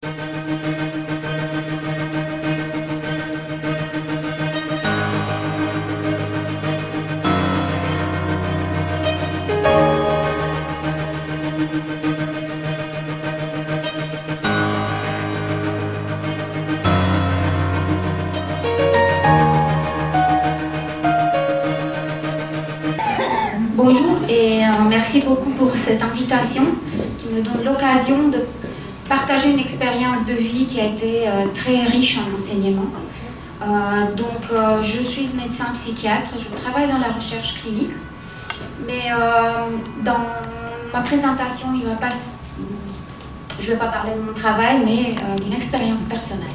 Bonjour et merci beaucoup pour cette invitation qui me donne l'occasion de partager une expérience de vie qui a été très riche en enseignement. Je suis médecin psychiatre, je travaille dans la recherche clinique, mais dans ma présentation, je ne vais pas parler de mon travail, mais d'une expérience personnelle.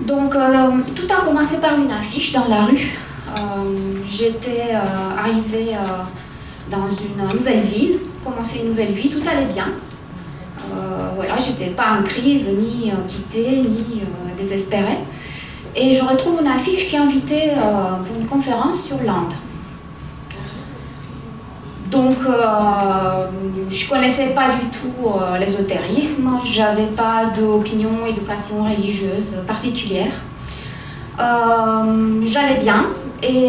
Donc, tout a commencé par une affiche dans la rue. J'étais arrivée dans une nouvelle ville, commencer une nouvelle vie, tout allait bien. Voilà, j'étais pas en crise, ni quittée, ni désespérée. Et je retrouve une affiche qui invitait pour une conférence sur l'Inde. Donc, je ne connaissais pas du tout l'ésotérisme, je n'avais pas d'opinion, éducation religieuse particulière. J'allais bien et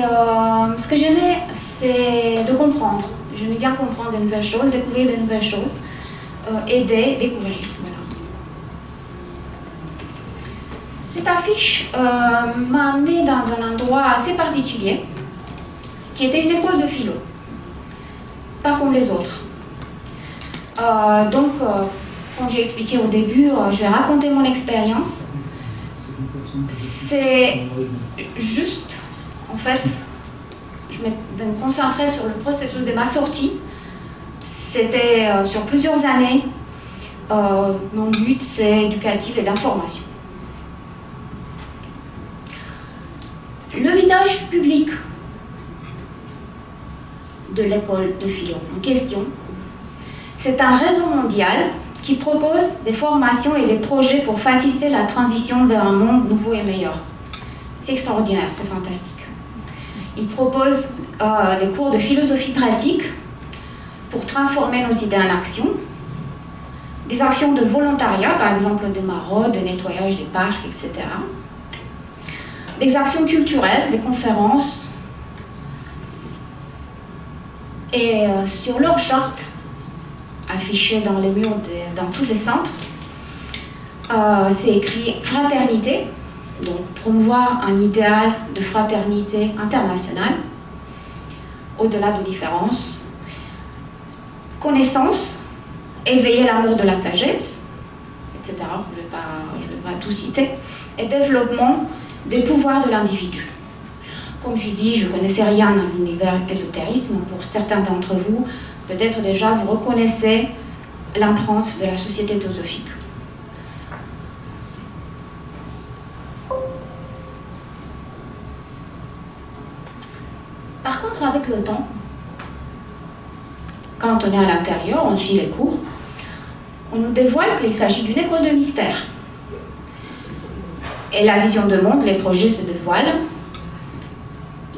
ce que j'aimais, c'est de comprendre. J'aimais bien comprendre de nouvelles choses, découvrir de nouvelles choses, aider, découvrir. Voilà. Cette affiche m'a amenée dans un endroit assez particulier qui était une école de philo. Pas comme les autres. Comme j'ai expliqué au début, je vais raconter mon expérience. C'est juste, en fait, je vais me concentrer sur le processus de ma sortie. C'était sur plusieurs années. Mon but, c'est éducatif et d'information. Le visage public de l'école de philo en question, c'est un réseau mondial qui propose des formations et des projets pour faciliter la transition vers un monde nouveau et meilleur. C'est extraordinaire, c'est fantastique. Il propose des cours de philosophie pratique pour transformer nos idées en action, des actions de volontariat, par exemple des maraudes, des nettoyages des parcs, etc. Des actions culturelles, des conférences. Et sur leur charte, affichée dans les murs, dans tous les centres, c'est écrit fraternité, donc promouvoir un idéal de fraternité internationale, au-delà de différences, connaissance, éveiller l'amour de la sagesse, etc. Je ne vais pas tout citer, et développement des pouvoirs de l'individu. Comme je dis, je ne connaissais rien dans l'univers ésotérisme. Pour certains d'entre vous, peut-être déjà vous reconnaissez l'empreinte de la société théosophique. Par contre, avec le temps, quand on est à l'intérieur, on suit les cours, on nous dévoile qu'il s'agit d'une école de mystère. Et la vision de monde, les projets se dévoilent.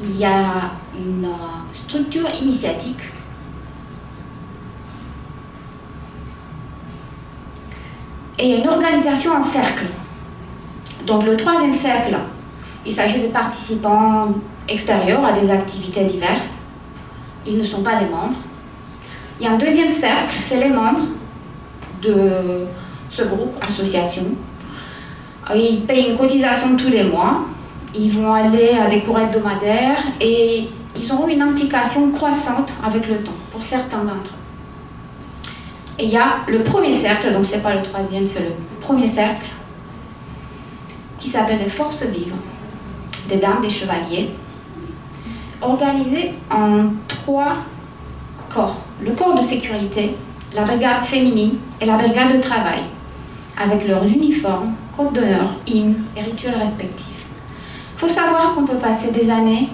Il y a une structure initiatique et une organisation en cercle. Donc le troisième cercle, il s'agit de participants extérieurs à des activités diverses. Ils ne sont pas des membres. Il y a un deuxième cercle, c'est les membres de ce groupe, association. Ils payent une cotisation tous les mois. Ils vont aller à des cours hebdomadaires et ils auront une implication croissante avec le temps, pour certains d'entre eux. Et il y a le premier cercle, donc ce n'est pas le troisième, c'est le premier cercle, qui s'appelle les forces vives, des dames, des chevaliers, organisés en 3 corps. Le corps de sécurité, la brigade féminine et la brigade de travail, avec leurs uniformes, code d'honneur, hymnes et rituels respectifs. Il faut savoir qu'on peut passer des années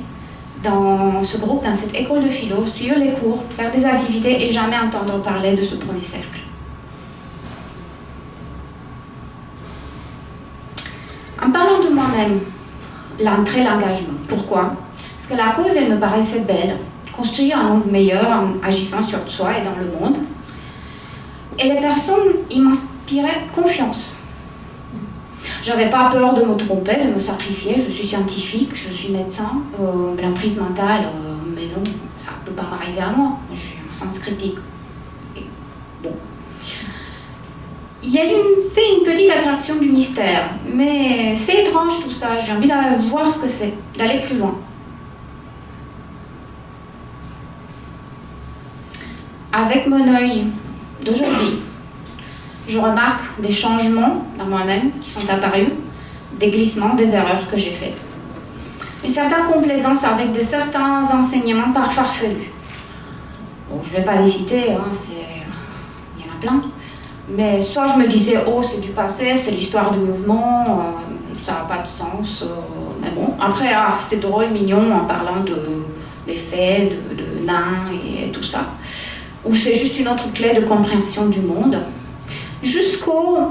dans ce groupe, dans cette école de philo, suivre les cours, faire des activités et jamais entendre parler de ce premier cercle. En parlant de moi-même, l'entrée, l'engagement. Pourquoi? Parce que la cause, elle me paraissait belle, construire un monde meilleur en agissant sur soi et dans le monde. Et les personnes, ils m'inspiraient confiance. J'avais pas peur de me tromper, de me sacrifier. Je suis scientifique, je suis médecin. L'emprise mentale, mais non, ça ne peut pas m'arriver à moi. J'ai un sens critique. Et bon. Il y a fait une petite attraction du mystère, mais c'est étrange tout ça. J'ai envie d'aller voir ce que c'est, d'aller plus loin. Avec mon œil d'aujourd'hui, je remarque des changements dans moi-même qui sont apparus, des glissements, des erreurs que j'ai faites. Une certaine complaisance avec certains enseignements farfelus. Bon, je ne vais pas les citer, hein, il y en a plein. Mais soit je me disais, oh, c'est du passé, c'est l'histoire du mouvement, ça n'a pas de sens. Mais bon, après, c'est drôle, mignon, en parlant des faits, de nains et tout ça. Ou c'est juste une autre clé de compréhension du monde.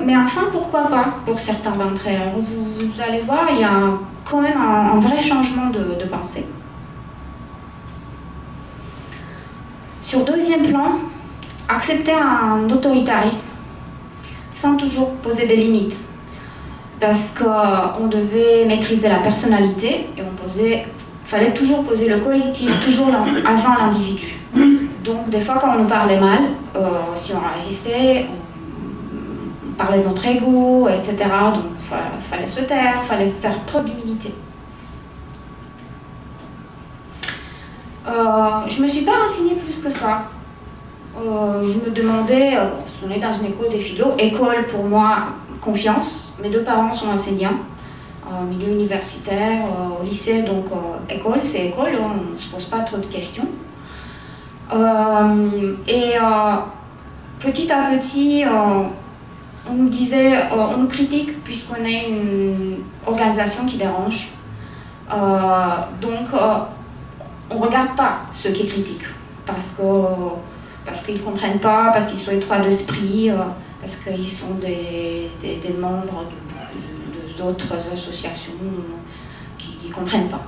Mais enfin, pourquoi pas pour certains d'entre elles. Vous allez voir, il y a quand même un vrai changement de pensée. Sur deuxième plan, accepter un autoritarisme sans toujours poser des limites. Parce qu'on devait maîtriser la personnalité et fallait toujours poser le collectif, toujours avant l'individu. Donc des fois quand on nous parlait mal, si on réagissait, on parlait de notre ego, etc. Donc il fallait se taire, il fallait faire preuve d'humilité. Je ne me suis pas renseignée plus que ça. Je me demandais, on est dans une école des philo, école pour moi, confiance. Mes deux parents sont enseignants, milieu universitaire, au lycée, donc école, c'est école, on ne se pose pas trop de questions. Petit à petit, on nous disait, on nous critique puisqu'on est une organisation qui dérange. Donc, on ne regarde pas ceux qui critiquent parce qu'ils ne comprennent pas, parce qu'ils sont étroits d'esprit, parce qu'ils sont des membres d'autres associations qui ne comprennent pas.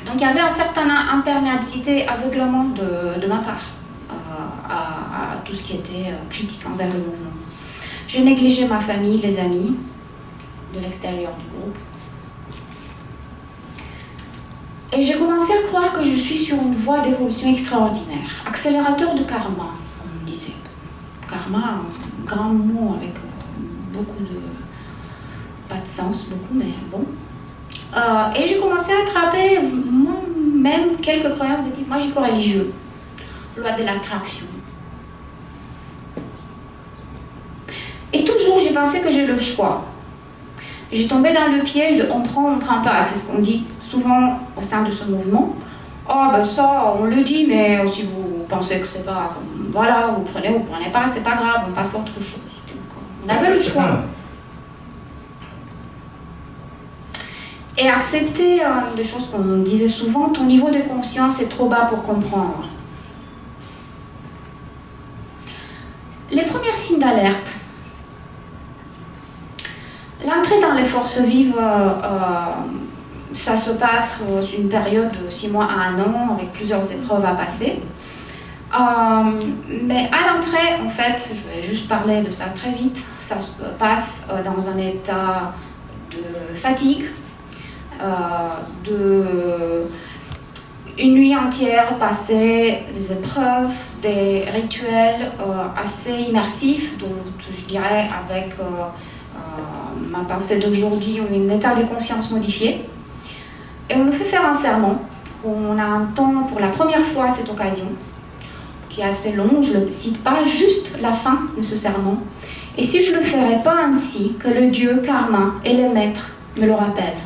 Donc il y avait une certaine imperméabilité, aveuglement de ma part à tout ce qui était critique envers le mouvement. Je négligeais ma famille, les amis de l'extérieur du groupe. Et j'ai commencé à croire que je suis sur une voie d'évolution extraordinaire. Accélérateur de karma, on me disait. Karma, un grand mot avec beaucoup de... pas de sens, beaucoup, mais bon. Et j'ai commencé à attraper moi-même quelques croyances de type magico-religieux. Loi de l'attraction. Et toujours, j'ai pensé que j'ai le choix. J'ai tombé dans le piège de on prend pas. C'est ce qu'on dit souvent au sein de ce mouvement. Oh, ben ça, on le dit, mais si vous pensez que c'est pas... Voilà, vous prenez pas, c'est pas grave, on passe à autre chose. Donc, on avait le choix. Et accepter des choses qu'on disait souvent, ton niveau de conscience est trop bas pour comprendre. Les premiers signes d'alerte. L'entrée dans les forces vives, ça se passe sur une période de 6 mois à 1 an, avec plusieurs épreuves à passer. Mais à l'entrée, en fait, je vais juste parler de ça très vite, ça se passe dans un état de fatigue, une nuit entière passée, des épreuves, des rituels assez immersifs, donc je dirais avec ma pensée d'aujourd'hui, on est en état de conscience modifié. Et on nous fait faire un serment. On a un temps pour la première fois à cette occasion, qui est assez long, je ne le cite pas, juste la fin de ce serment. Et si je ne le ferais pas ainsi, que le Dieu, karma et les maîtres me le rappellent.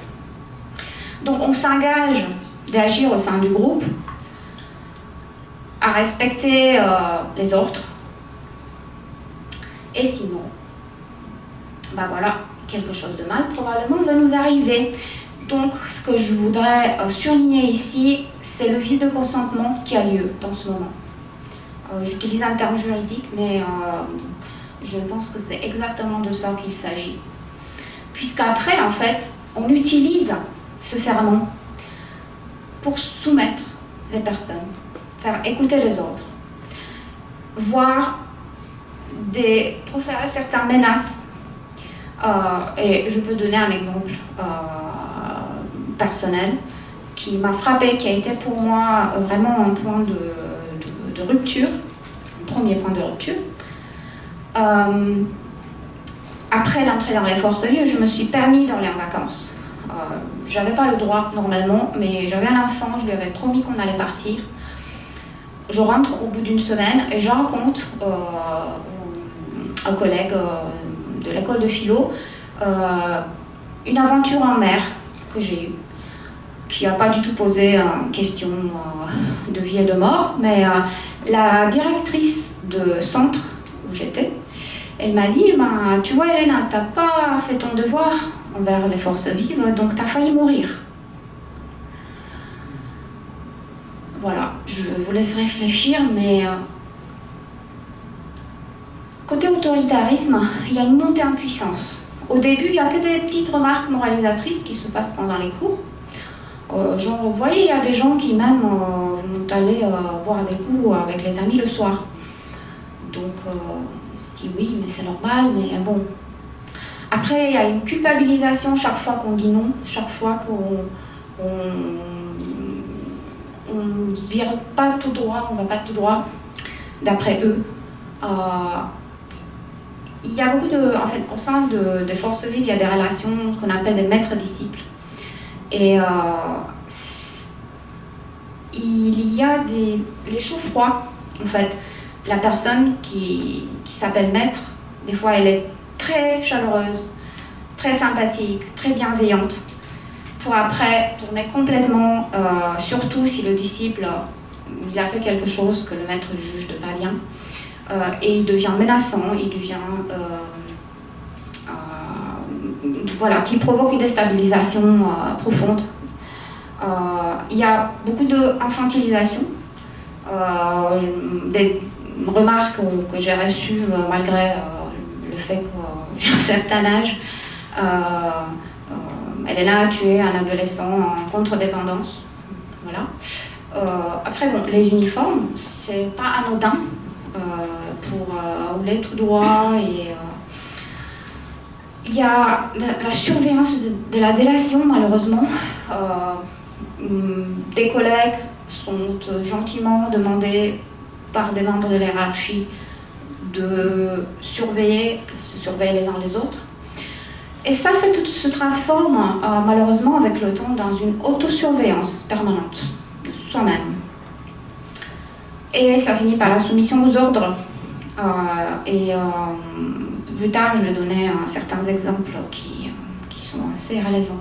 Donc on s'engage d'agir au sein du groupe, à respecter les ordres. Et sinon, ben voilà, quelque chose de mal probablement va nous arriver. Donc ce que je voudrais surligner ici, c'est le vice de consentement qui a lieu dans ce moment. J'utilise un terme juridique, mais je pense que c'est exactement de ça qu'il s'agit. Puisqu'après, en fait, on utilise ce serment pour soumettre les personnes, faire écouter les autres, voir proférer certaines menaces. Et je peux donner un exemple personnel qui m'a frappé, qui a été pour moi vraiment un point de rupture, un premier point de rupture. Après l'entrée dans les forces vives, je me suis permis d'aller en vacances. J'avais pas le droit normalement, mais j'avais un enfant, je lui avais promis qu'on allait partir. Je rentre au bout d'une semaine et je raconte un collègue de l'école de philo une aventure en mer que j'ai eue, qui n'a pas du tout posé une question de vie et de mort, mais la directrice de centre où j'étais, elle m'a dit tu vois Elena, tu n'as pas fait ton devoir envers les forces vives, donc tu as failli mourir. Voilà, je vous laisse réfléchir, mais côté autoritarisme, il y a une montée en puissance. Au début, il n'y a que des petites remarques moralisatrices qui se passent pendant les cours. Genre, vous voyez, il y a des gens qui même vont aller boire des coups avec les amis le soir. Donc, on se dit oui, mais c'est normal, mais bon. Après, il y a une culpabilisation chaque fois qu'on dit non, chaque fois qu'on ne vire pas tout droit, on ne va pas tout droit, d'après eux. Il y a beaucoup en fait, au sein des forces vives, il y a des relations, ce qu'on appelle des maîtres-disciples. Et il y a les chauds froids, en fait. La personne qui s'appelle maître, des fois, elle est très chaleureuse, très sympathique, très bienveillante, pour après tourner complètement, surtout si le disciple il a fait quelque chose que le maître juge de pas bien. Et il devient menaçant, il devient voilà, qui provoque une déstabilisation profonde. Il y a beaucoup d'infantilisation, des remarques que j'ai reçues malgré le fait que j'ai un certain âge. Elena a tué un adolescent en contre-dépendance. Voilà. Après, bon, les uniformes, c'est pas anodin. Pour rouler tout droit et il y a la surveillance de la délation malheureusement. Des collègues sont gentiment demandés par des membres de la hiérarchie de se surveiller les uns les autres. Et ça se transforme malheureusement avec le temps dans une autosurveillance permanente de soi-même. Et ça finit par la soumission aux ordres. Plus tard, je vais donner certains exemples qui sont assez relevants.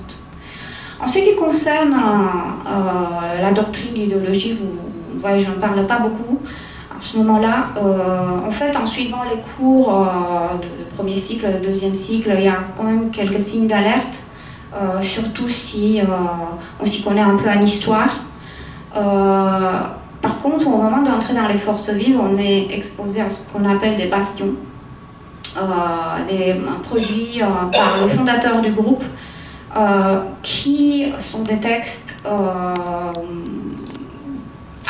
En ce qui concerne la doctrine, l'idéologie, vous voyez, je ne parle pas beaucoup. À ce moment-là, en fait, en suivant les cours de premier cycle, de deuxième cycle, il y a quand même quelques signes d'alerte, surtout si on s'y connaît un peu en histoire. Par contre, au moment d'entrer dans les forces vives, on est exposé à ce qu'on appelle des bastions, produits par le fondateur du groupe, qui sont des textes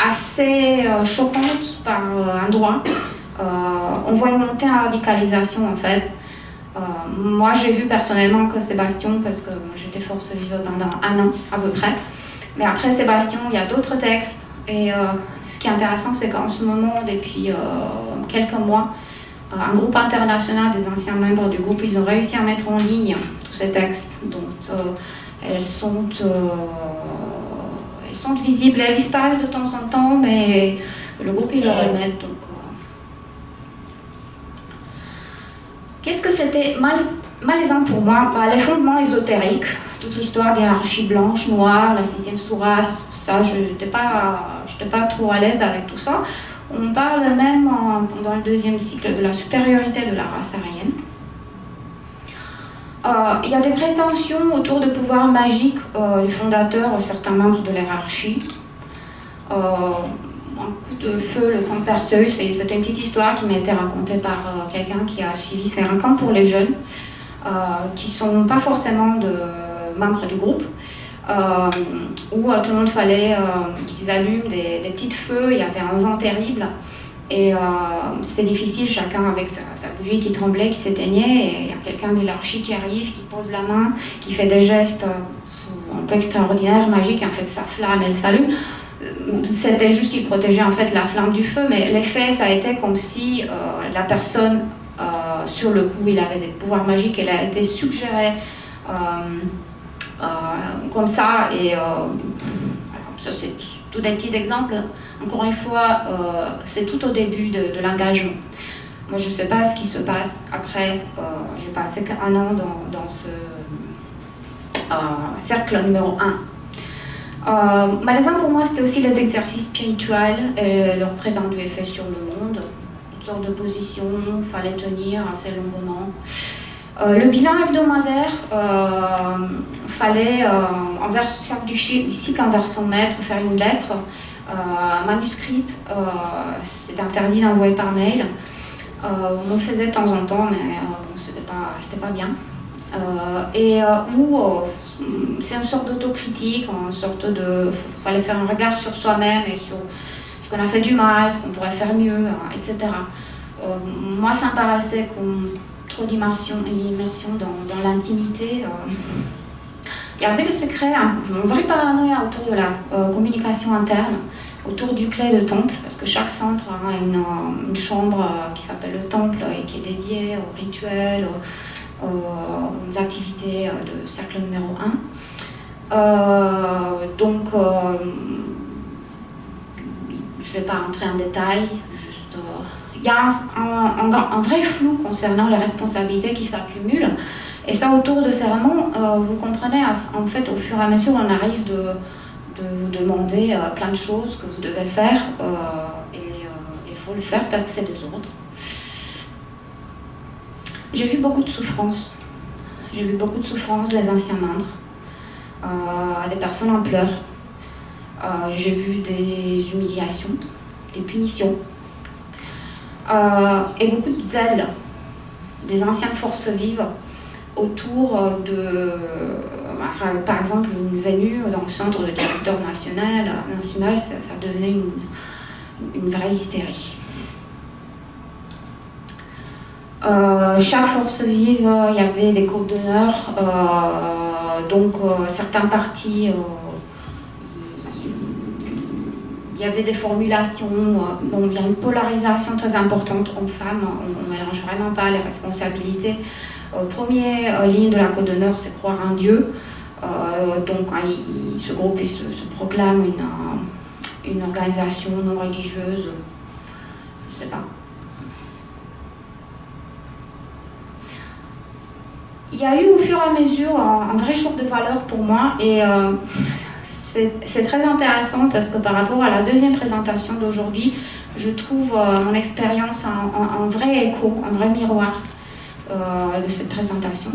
assez choquants par endroits. On voit une montée en radicalisation en fait. Moi, j'ai vu personnellement que ces bastions, parce que j'étais force vive pendant 1 an à peu près. Mais après ces bastions, il y a d'autres textes. Et ce qui est intéressant, c'est qu'en ce moment, depuis quelques mois, un groupe international des anciens membres du groupe, ils ont réussi à mettre en ligne tous ces textes. Donc, elles sont visibles, elles disparaissent de temps en temps, mais le groupe, ils le remettent. Donc, qu'est-ce que c'était malaisant pour moi? Les fondements ésotériques, toute l'histoire des hiérarchies blanches, noires, la 6e sourate, ça, je n'étais pas trop à l'aise avec tout ça. On parle même pendant le 2e cycle de la supériorité de la race aryenne. Il y a des prétentions autour de pouvoirs magiques du fondateur, certains membres de l'hiérarchie. Un coup de feu, le camp Perseus, c'était une petite histoire qui m'a été racontée par quelqu'un qui a suivi. C'est un camp pour les jeunes, qui ne sont pas forcément membres du groupe. où tout le monde fallait qu'ils allument des petits feux, il y avait un vent terrible. Et c'était difficile, chacun avec sa bougie qui tremblait, qui s'éteignait, et il y a quelqu'un de l'hierarchie qui arrive, qui pose la main, qui fait des gestes un peu extraordinaires, magiques, et en fait sa flamme, elle s'allume. C'était juste qu'il protégeait en fait la flamme du feu, mais l'effet, ça a été comme si la personne, sur le coup, il avait des pouvoirs magiques, elle a été suggérée comme ça, et ça c'est tout des petits exemples. Encore une fois, c'est tout au début de l'engagement. Moi, je ne sais pas ce qui se passe après. J'ai passé un an dans ce cercle numéro 1. Malaisant pour moi, c'était aussi les exercices spirituels et leur prétendu effet sur le monde. Toutes sortes de positions, il fallait tenir assez longuement. Le bilan hebdomadaire, fallait, envers chaque disciple, envers son maître, faire une lettre manuscrite. C'était interdit d'envoyer par mail. On le faisait de temps en temps, mais c'était pas bien. C'est une sorte d'autocritique, une sorte de... fallait faire un regard sur soi-même et sur ce qu'on a fait du mal, ce qu'on pourrait faire mieux, etc. Moi, ça me paraissait comme trop d'immersion dans l'intimité. Il y avait le secret, une vraie paranoïa autour de la communication interne, autour du clé de temple, parce que chaque centre a une chambre qui s'appelle le temple et qui est dédiée aux rituels, aux activités de cercle numéro 1. Je ne vais pas entrer en détail, juste... il y a un vrai flou concernant les responsabilités qui s'accumulent. Et ça, autour de ces romans, vous comprenez, en fait, au fur et à mesure, on arrive de vous demander plein de choses que vous devez faire, et il faut le faire parce que c'est des ordres. J'ai vu beaucoup de souffrances. J'ai vu beaucoup de souffrances des anciens membres, des personnes en pleurs. J'ai vu des humiliations, des punitions, et beaucoup de zèle des anciennes forces vives autour de, par exemple, une venue dans le centre de directeur national, ça devenait une vraie hystérie. Chaque force vive, il y avait des codes d'honneur, certains partis, il y avait des formulations, il y a une polarisation très importante hommes-femmes, on ne mélange vraiment pas les responsabilités. Première ligne de la code d'honneur, c'est croire en Dieu. Ce groupe se proclame une organisation non religieuse, je ne sais pas. Il y a eu au fur et à mesure un vrai choc de valeur pour moi, et c'est très intéressant parce que par rapport à la deuxième présentation d'aujourd'hui, je trouve mon expérience un vrai écho, un vrai miroir de cette présentation.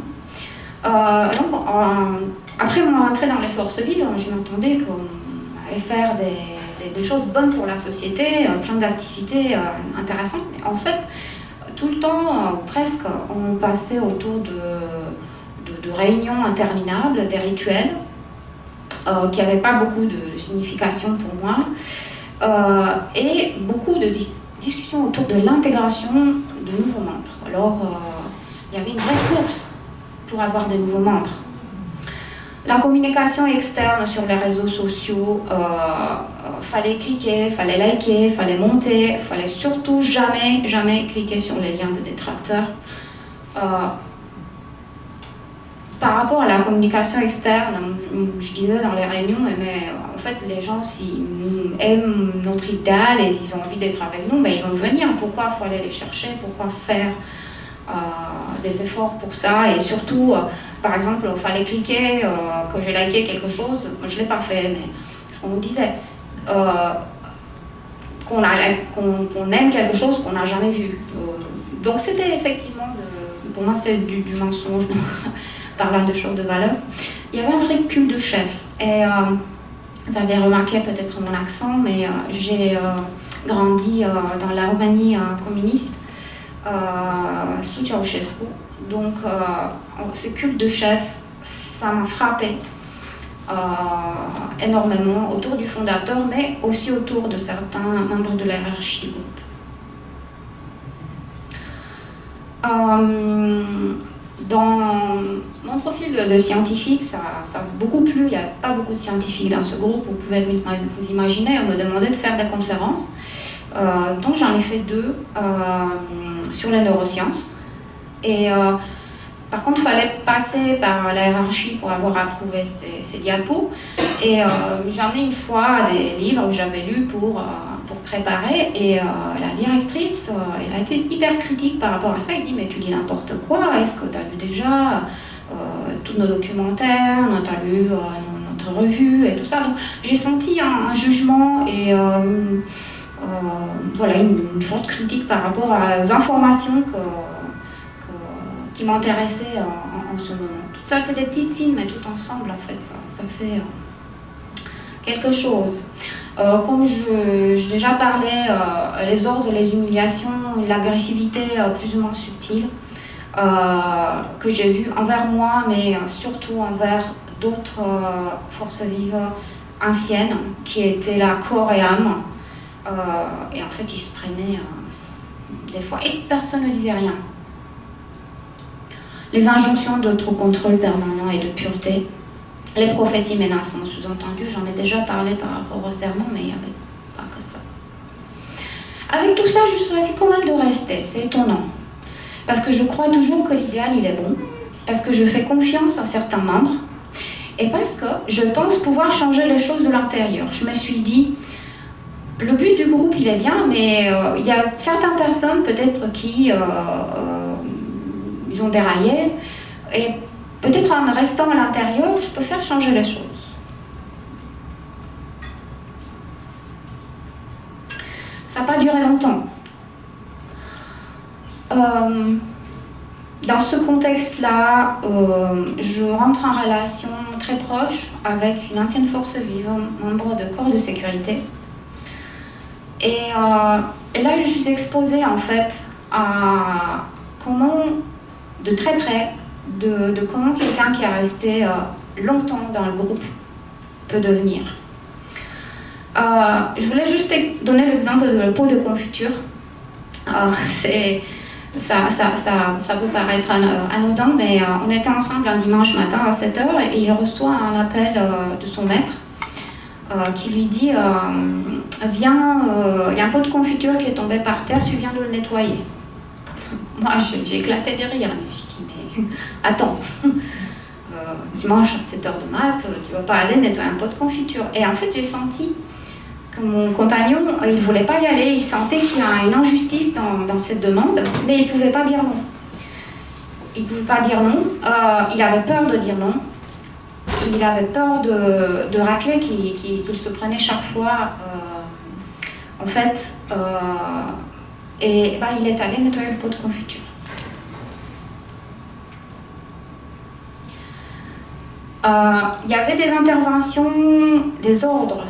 Après mon entrée dans les forces vives, je m'attendais qu'on allait faire des choses bonnes pour la société, plein d'activités intéressantes, mais en fait, tout le temps, presque, on passait autour de réunions interminables, des rituels, qui n'avaient pas beaucoup de signification pour moi, et beaucoup de discussions autour de l'intégration de nouveaux membres. Alors, il y avait une vraie course pour avoir de nouveaux membres. La communication externe sur les réseaux sociaux, fallait cliquer, fallait liker, fallait monter, fallait surtout jamais cliquer sur les liens de détracteurs. Par rapport à la communication externe, je disais dans les réunions, mais en fait les gens, s'ils aiment notre idéal et s'ils ont envie d'être avec nous, mais ils vont venir. Pourquoi il faut aller les chercher? Pourquoi faire des efforts pour ça? Et surtout, par exemple, il fallait cliquer, que j'ai liké quelque chose, je ne l'ai pas fait, mais ce qu'on nous disait, qu'on aime quelque chose qu'on n'a jamais vu. Donc c'était effectivement, pour moi c'est du mensonge, parlant de choses de valeur. Il y avait un vrai culte de chef. Et vous avez remarqué peut-être mon accent, mais j'ai grandi dans la Roumanie communiste, sous Ceausescu. Donc ce culte de chef, ça m'a frappé. énormément autour du fondateur, mais aussi autour de certains membres de la hiérarchie du groupe. Dans mon profil de scientifique, ça a beaucoup plu. Il n'y a pas beaucoup de scientifiques dans ce groupe. Vous pouvez vous imaginer, on me demandait de faire des conférences. Donc j'en ai fait 2 sur les neurosciences. Et par contre, il fallait passer par la hiérarchie pour avoir approuvé ces diapos. Et j'en ai une fois des livres que j'avais lus pour préparer. Et la directrice, elle a été hyper critique par rapport à ça. Elle dit, mais tu dis n'importe quoi, est-ce que tu as lu déjà tous nos documentaires, tu as lu notre revue et tout ça. Donc j'ai senti un jugement et voilà, une forte critique par rapport aux informations qui m'intéressaient en ce moment. Tout ça, c'est des petites signes, mais tout ensemble, en fait, ça fait quelque chose. Comme j'ai déjà parlé, les ordres, les humiliations, l'agressivité plus ou moins subtile que j'ai vue envers moi, mais surtout envers d'autres forces vives anciennes qui étaient là corps et âme. Et en fait, ils se prenaient des fois et personne ne disait rien. Les injonctions d'autocontrôle permanent et de pureté, les prophéties menaçantes sous-entendues, j'en ai déjà parlé par rapport au serment, mais il n'y avait pas que ça. Avec tout ça, je choisis quand même de rester, c'est étonnant. Parce que je crois toujours que l'idéal, il est bon, parce que je fais confiance à certains membres, et parce que je pense pouvoir changer les choses de l'intérieur. Je me suis dit, le but du groupe, il est bien, mais il y a certaines personnes peut-être qui ils ont déraillé, et peut-être en restant à l'intérieur, je peux faire changer les choses. Ça n'a pas duré longtemps. Dans ce contexte-là, je rentre en relation très proche avec une ancienne force vive, membre de corps de sécurité. Et là, je suis exposée en fait à comment, de très près, de comment quelqu'un qui est resté longtemps dans le groupe peut devenir. Je voulais juste donner l'exemple de le pot de confiture. Ça peut paraître anodin, mais on était ensemble un dimanche matin à 7h et il reçoit un appel de son maître qui lui dit viens, il y a un pot de confiture qui est tombé par terre, tu viens de le nettoyer. Moi, j'ai éclaté de rire. Je dis, mais attends, dimanche à 7h de maths, tu ne vas pas aller nettoyer un pot de confiture. Et en fait, j'ai senti que mon compagnon, il ne voulait pas y aller. Il sentait qu'il y a une injustice dans cette demande, mais il ne pouvait pas dire non. Il ne pouvait pas dire non. Il avait peur de dire non. Il avait peur de racler qu'il se prenait chaque fois. En fait, et ben, il est allé nettoyer le pot de confiture. Il y avait des interventions, des ordres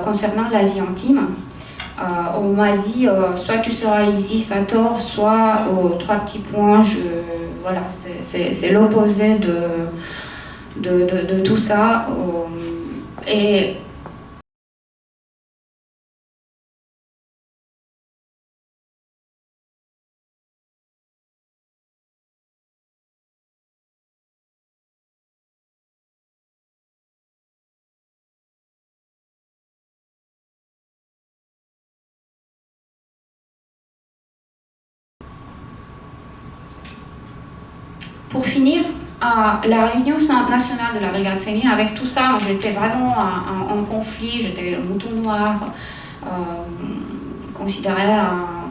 concernant la vie intime. On m'a dit soit tu seras Isis à tort, soit aux 3 petits points. Voilà, c'est l'opposé de tout ça. Et pour finir, la réunion nationale de la brigade féminine, avec tout ça, j'étais vraiment en conflit, j'étais le mouton noir, considérée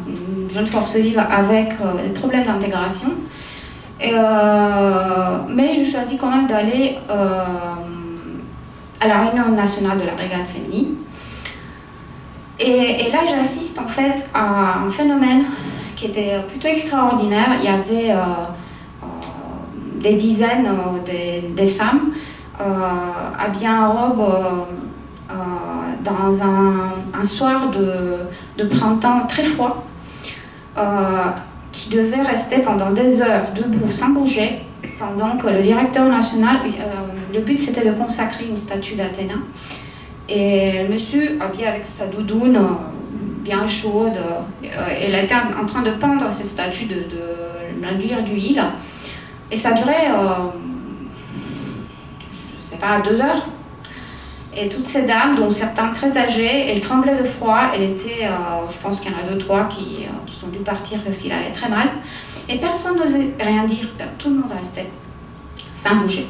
une jeune force vive avec des problèmes d'intégration. Mais je choisis quand même d'aller à la réunion nationale de la brigade féminine. Et là, j'assiste en fait à un phénomène qui était plutôt extraordinaire. Il y avait des dizaines des femmes habillées en robe dans un soir de printemps très froid qui devaient rester pendant des heures debout sans bouger pendant que le directeur national, le but c'était de consacrer une statue d'Athéna. Et le monsieur, habillé avec sa doudoune bien chaude, il était en train de peindre cette statue de l'huile d'huile. Et ça durait, je ne sais pas, 2 heures. Et toutes ces dames, dont certaines très âgées, elles tremblaient de froid. Elle était, je pense qu'il y en a 2-3 qui sont dû partir parce qu'il allait très mal. Et personne n'osait rien dire. Tout le monde restait sans bouger.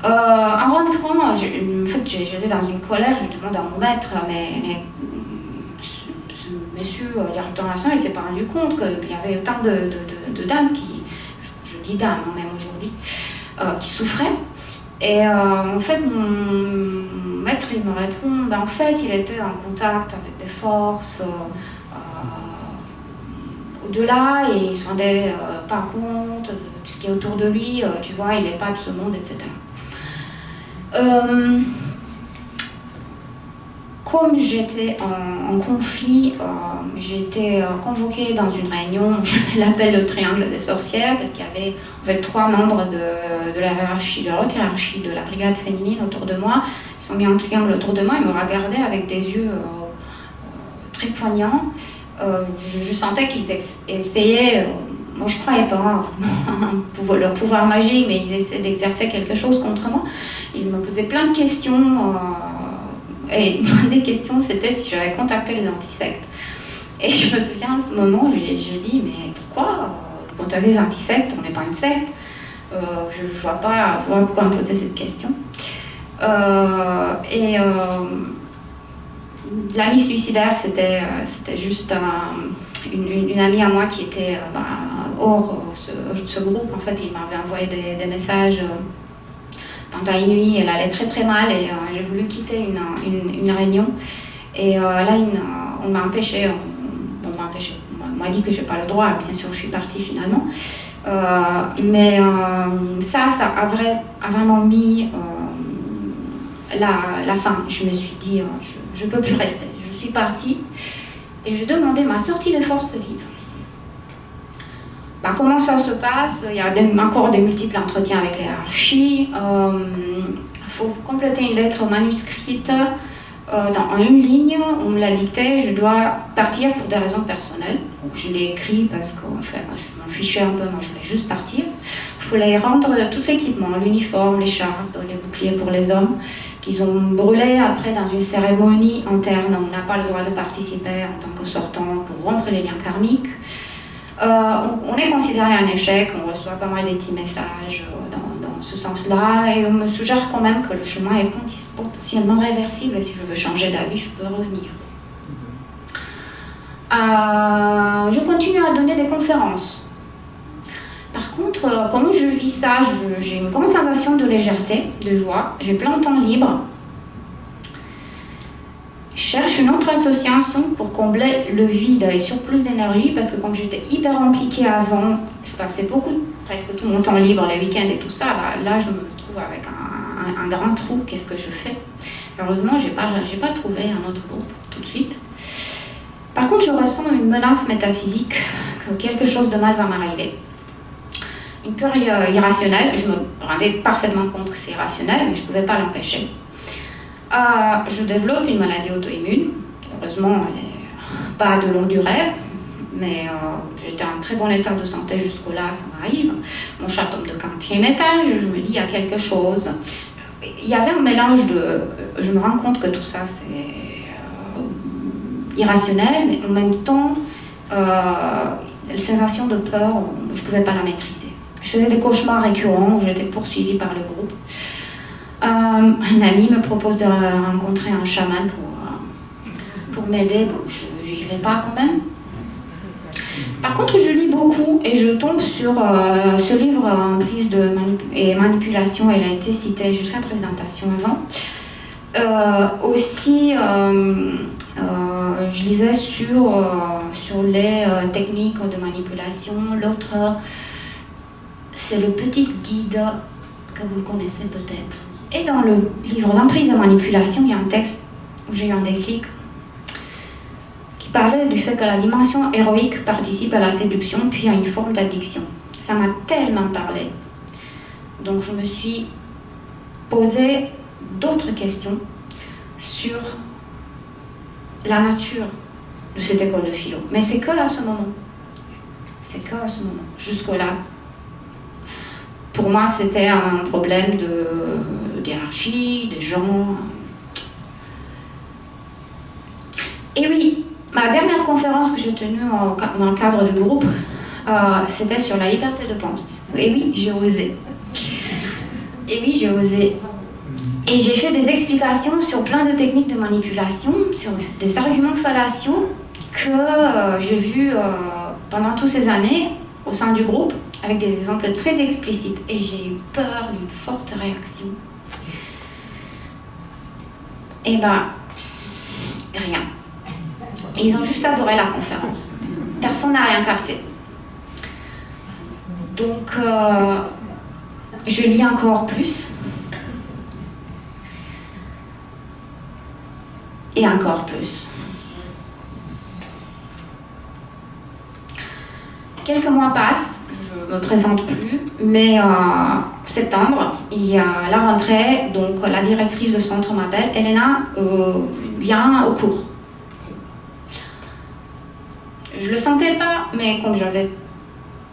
En rentrant, en fait, j'étais dans une colère. Je demande à mon maître, mais ce monsieur, directeur national, il ne s'est pas rendu compte qu'il y avait autant de dames qui, je dis dames même aujourd'hui, qui souffraient. Et en fait, mon maître, il me répond, en fait, il était en contact avec des forces au-delà et il ne se rendait pas compte de tout ce qui est autour de lui, tu vois, il n'est pas de ce monde, etc. Comme j'étais en conflit, j'ai été convoquée dans une réunion, je l'appelle le triangle des sorcières, parce qu'il y avait en fait 3 membres de la hiérarchie, de la haute hiérarchie de la brigade féminine autour de moi. Ils sont mis en triangle autour de moi, ils me regardaient avec des yeux très poignants. Je sentais qu'ils essayaient, moi je ne croyais pas leur pouvoir magique, mais ils essayaient d'exercer quelque chose contre moi. Ils me posaient plein de questions. Et une des questions, c'était si j'avais contacté les antisectes. Et je me souviens, à ce moment, je dis, mais pourquoi contacter les antisectes? On n'est pas une secte. Je ne vois pas pourquoi me poser cette question. L'amie suicidaire, c'était juste une amie à moi qui était hors ce groupe. En fait, il m'avait envoyé des messages pendant une nuit. Elle allait très très mal et j'ai voulu quitter une réunion. Et là, on m'a empêché. On m'a dit que je n'ai pas le droit. Bien sûr, je suis partie finalement. Mais ça a vraiment mis la fin. Je me suis dit, je ne peux plus rester. Je suis partie et j'ai demandé ma sortie de force vive. Comment ça se passe? Il y a encore des multiples entretiens avec les hiérarchies. Il faut compléter une lettre manuscrite en une ligne. On me l'a dictée, je dois partir pour des raisons personnelles. Donc, je l'ai écrit parce que je m'en fichais un peu, moi je voulais juste partir. Il fallait rendre tout l'équipement, l'uniforme, les charpes, les boucliers pour les hommes, qu'ils ont brûlé après dans une cérémonie interne. On n'a pas le droit de participer en tant que sortant pour rompre les liens karmiques. On est considéré un échec, on reçoit pas mal de petits messages dans ce sens-là, et on me suggère quand même que le chemin est potentiellement réversible, et si je veux changer d'avis, je peux revenir. Je continue à donner des conférences. Par contre, comment je vis ça? J'ai une grande sensation de légèreté, de joie, j'ai plein de temps libre. Je cherche une autre association pour combler le vide et surplus d'énergie, parce que comme j'étais hyper impliquée avant, je passais presque tout mon temps libre, les week-ends et tout ça, là je me trouve avec un grand trou. Qu'est-ce que je fais? Heureusement, j'ai pas trouvé un autre groupe tout de suite. Par contre, je ressens une menace métaphysique, que quelque chose de mal va m'arriver. Une peur irrationnelle, je me rendais parfaitement compte que c'est irrationnel, mais je ne pouvais pas l'empêcher. Je développe une maladie auto-immune. Heureusement, elle n'est pas de longue durée, mais j'étais en très bon état de santé jusque-là, ça m'arrive. Mon chat tombe de 4e étage, je me dis, il y a quelque chose. Il y avait un mélange de... Je me rends compte que tout ça, c'est irrationnel, mais en même temps, la sensation de peur, je ne pouvais pas la maîtriser. Je faisais des cauchemars récurrents où j'étais poursuivie par le groupe. Un ami me propose de rencontrer un chaman pour m'aider. Bon, je n'y vais pas quand même. Par contre, je lis beaucoup et je tombe sur ce livre en prise et manipulation. Elle a été citée jusqu'à la présentation avant. Aussi, je lisais sur les techniques de manipulation. L'autre, c'est le petit guide que vous connaissez peut-être. Et dans le livre L'emprise de manipulation, il y a un texte où j'ai eu un déclic qui parlait du fait que la dimension héroïque participe à la séduction puis à une forme d'addiction. Ça m'a tellement parlé. Donc je me suis posé d'autres questions sur la nature de cette école de philo. Mais c'est que à ce moment. C'est que à ce moment. Jusque-là, pour moi, c'était un problème de hiérarchie, des gens. Et oui, ma dernière conférence que j'ai tenue dans le cadre du groupe, c'était sur la liberté de penser. Et oui, j'ai osé. Et oui, j'ai osé. Et j'ai fait des explications sur plein de techniques de manipulation, sur des arguments fallacieux que j'ai vus pendant toutes ces années au sein du groupe, avec des exemples très explicites. Et j'ai eu peur d'une forte réaction. Et ben, rien. Ils ont juste adoré la conférence. Personne n'a rien capté. Donc, je lis encore plus. Et encore plus. Quelques mois passent, je ne me présente plus, mais en septembre, il y a la rentrée, donc la directrice de centre m'appelle, Elena, viens au cours. Je le sentais pas, mais comme j'avais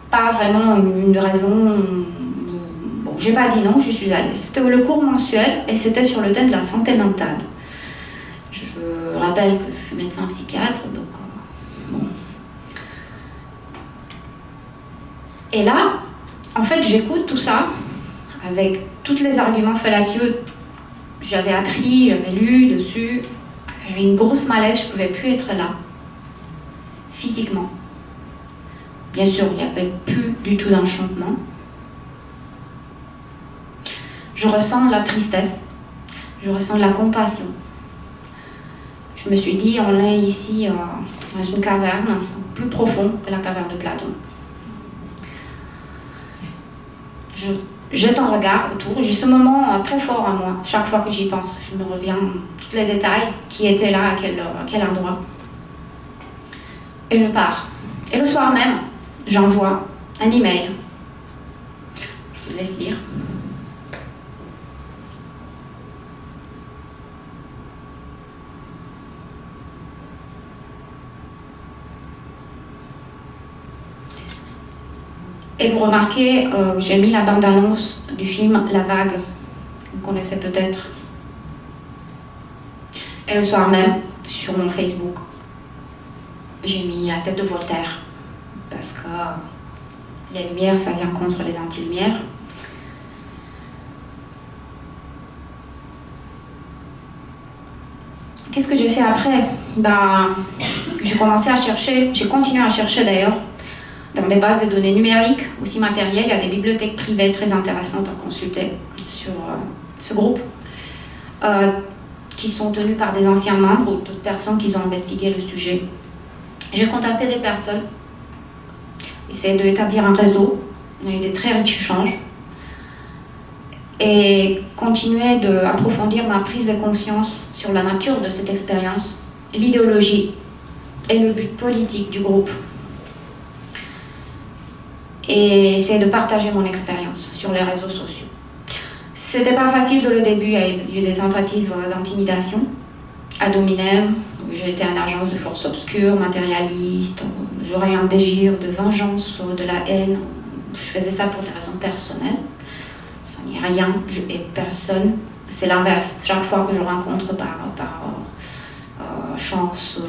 pas vraiment une raison, bon, j'ai pas dit non, je suis allée. C'était le cours mensuel et c'était sur le thème de la santé mentale. Je rappelle que je suis médecin psychiatre, donc bon. Et là, en fait, j'écoute tout ça avec tous les arguments fallacieux. J'avais appris, j'avais lu dessus. J'avais une grosse malaise, je ne pouvais plus être là, physiquement. Bien sûr, il n'y avait plus du tout d'enchantement. Je ressens de la tristesse, je ressens de la compassion. Je me suis dit, on est ici dans une caverne plus profonde que la caverne de Platon. Je jette un regard autour. J'ai ce moment très fort en moi. Chaque fois que j'y pense, je me reviens tous les détails qui étaient là, à quel endroit. Et je pars. Et le soir même, j'envoie un email. Je vous laisse lire. Et vous remarquez, j'ai mis la bande-annonce du film La Vague, vous connaissez peut-être. Et le soir même, sur mon Facebook, j'ai mis la tête de Voltaire, parce que les lumières, ça vient contre les anti-lumières. Qu'est-ce que j'ai fait après? J'ai commencé à chercher, j'ai continué à chercher d'ailleurs, dans des bases de données numériques, aussi matérielles. Il y a des bibliothèques privées très intéressantes à consulter sur ce groupe, qui sont tenues par des anciens membres ou d'autres personnes qui ont investigué le sujet. J'ai contacté des personnes, essayé d'établir un réseau, on a eu des très riches échanges, et continuer d'approfondir ma prise de conscience sur la nature de cette expérience, l'idéologie et le but politique du groupe. Et essayer de partager mon expérience sur les réseaux sociaux. C'était pas facile le début, il y a eu des tentatives d'intimidation, ad hominem, j'ai été en agence de force obscure, matérialiste, j'aurais eu un désir de vengeance, de la haine, je faisais ça pour des raisons personnelles, ça n'y est rien, je hais personne, c'est l'inverse, chaque fois que je rencontre par chance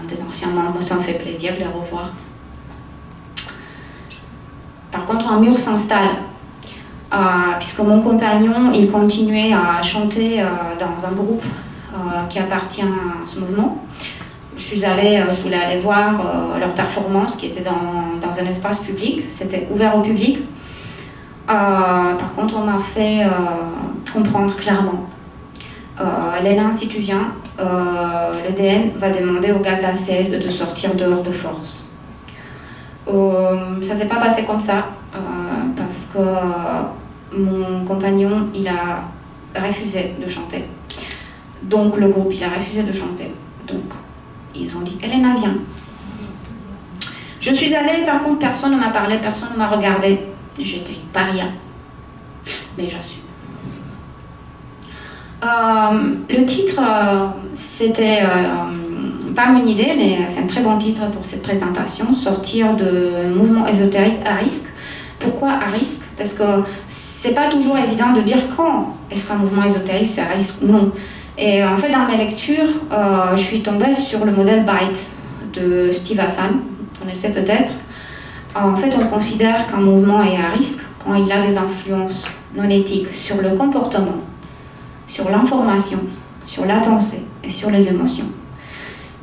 des anciens membres, ça me fait plaisir de les revoir. Par contre, un mur s'installe, puisque mon compagnon, il continuait à chanter dans un groupe qui appartient à ce mouvement. Je voulais aller voir leur performance qui était dans un espace public, c'était ouvert au public. Par contre, on m'a fait comprendre clairement, Léna, si tu viens, le DN va demander au gars de la CS de te sortir dehors de force. Ça s'est pas passé comme ça, parce que mon compagnon, il a refusé de chanter. Donc le groupe, il a refusé de chanter. Donc ils ont dit, Elena, viens. Je suis allée, par contre, personne ne m'a parlé, personne ne m'a regardé. J'étais une paria. mais j'assume. Le titre, c'était pas mon idée, mais c'est un très bon titre pour cette présentation, sortir de mouvement ésotérique à risque. Pourquoi à risque? Parce que c'est pas toujours évident de dire quand est-ce qu'un mouvement ésotérique c'est à risque ou non. Et en fait, dans mes lectures, je suis tombée sur le modèle BITE de Steve Hassan, vous connaissez peut-être. En fait, on considère qu'un mouvement est à risque quand il a des influences non éthiques sur le comportement, sur l'information, sur la pensée et sur les émotions.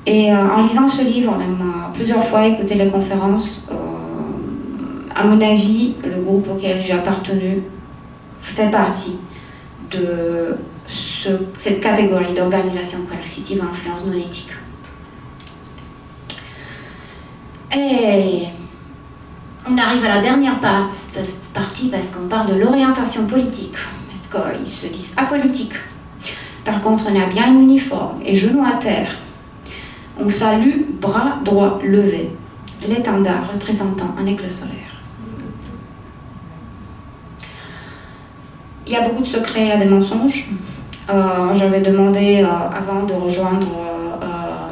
Et en lisant ce livre, même plusieurs fois écouté les conférences, à mon avis, le groupe auquel j'ai appartenu fait partie de cette catégorie d'organisation coercitive à influence non éthique. Et on arrive à la dernière partie parce qu'on parle de l'orientation politique, parce qu'ils se disent apolitiques. Par contre, on a bien un uniforme et genoux à terre. On salue, bras droits levés, l'étendard représentant un éclat solaire. Il y a beaucoup de secrets, il y a des mensonges. J'avais demandé avant de rejoindre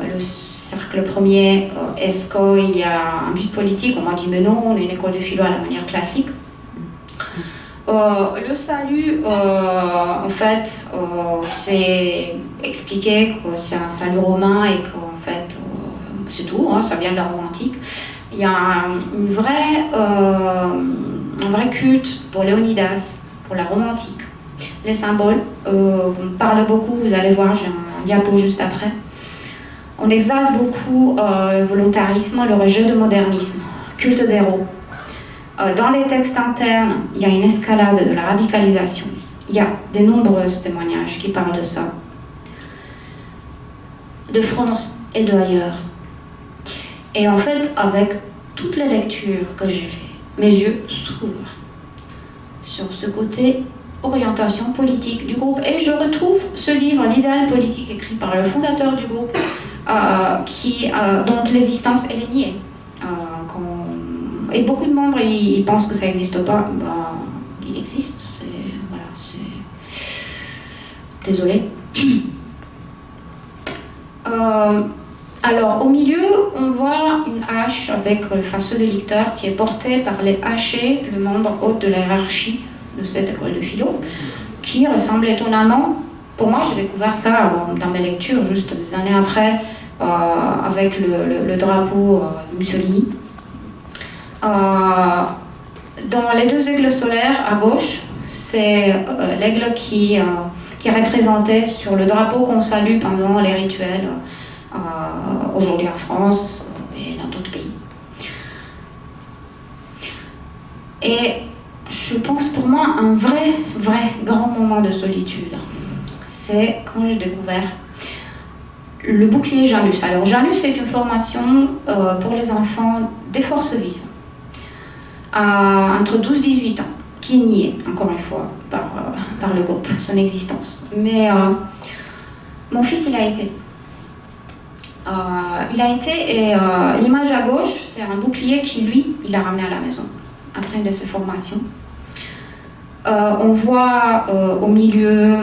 le cercle premier, est-ce qu'il y a un but politique? On m'a dit mais non, on est une école de philo à la manière classique. Le salut, en fait, c'est expliqué que c'est un salut romain et qu'en fait, c'est tout, hein, ça vient de la Rome antique. Il y a un vrai culte pour Léonidas, pour la Rome antique. Les symboles, vous me parlez beaucoup, vous allez voir, j'ai un diapo juste après. On exalte beaucoup le volontarisme, le rejet de modernisme, culte d'héros. Dans les textes internes, il y a une escalade de la radicalisation. Il y a de nombreux témoignages qui parlent de ça. De France et de ailleurs. Et en fait, avec toutes les lectures que j'ai faites, mes yeux s'ouvrent sur ce côté orientation politique du groupe. Et je retrouve ce livre, L'idéal politique, écrit par le fondateur du groupe, dont l'existence elle est niée. Et beaucoup de membres ils pensent que ça n'existe pas. Ben, il existe. Voilà, désolé. Alors, au milieu, on voit une hache avec le faisceau de lecteur qui est porté par les hachés, le membre haut de la hiérarchie de cette école de philo, qui ressemble étonnamment. Pour moi, j'ai découvert ça dans mes lectures, juste des années après, avec le drapeau Mussolini. Dans les deux aigles solaires à gauche, c'est l'aigle qui est représenté sur le drapeau qu'on salue pendant les rituels aujourd'hui en France et dans d'autres pays. Et je pense pour moi un vrai grand moment de solitude, c'est quand j'ai découvert le bouclier Janus. Alors Janus, c'est une formation pour les enfants des forces vives, entre 12 et 18 ans, qui est niée, encore une fois, par le groupe, son existence. Mais mon fils, il a été. Et l'image à gauche, c'est un bouclier qui, lui, il l'a ramené à la maison, après une de ses formations. On voit au milieu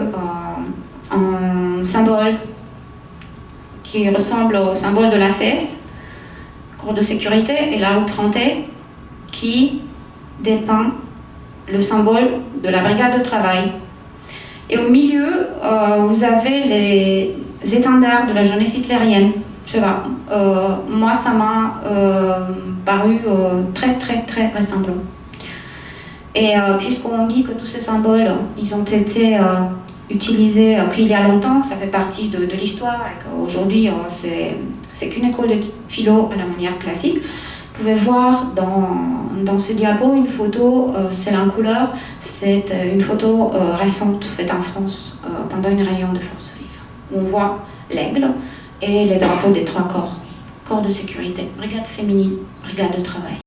un symbole qui ressemble au symbole de l'ACS, corps de sécurité, et la rue 30, qui dépeint le symbole de la brigade de travail. Et au milieu, vous avez les étendards de la jeunesse hitlérienne. Je sais pas, moi ça m'a paru très ressemblant. Et puisqu'on dit que tous ces symboles, ils ont été utilisés qu'il y a longtemps, que ça fait partie de l'histoire, et qu'aujourd'hui c'est qu'une école de philo à la manière classique, vous pouvez voir dans ce diapo une photo, celle en couleur, c'est une photo récente faite en France pendant une réunion de forces vives. On voit l'aigle et les drapeaux des trois corps. Corps de sécurité, brigade féminine, brigade de travail.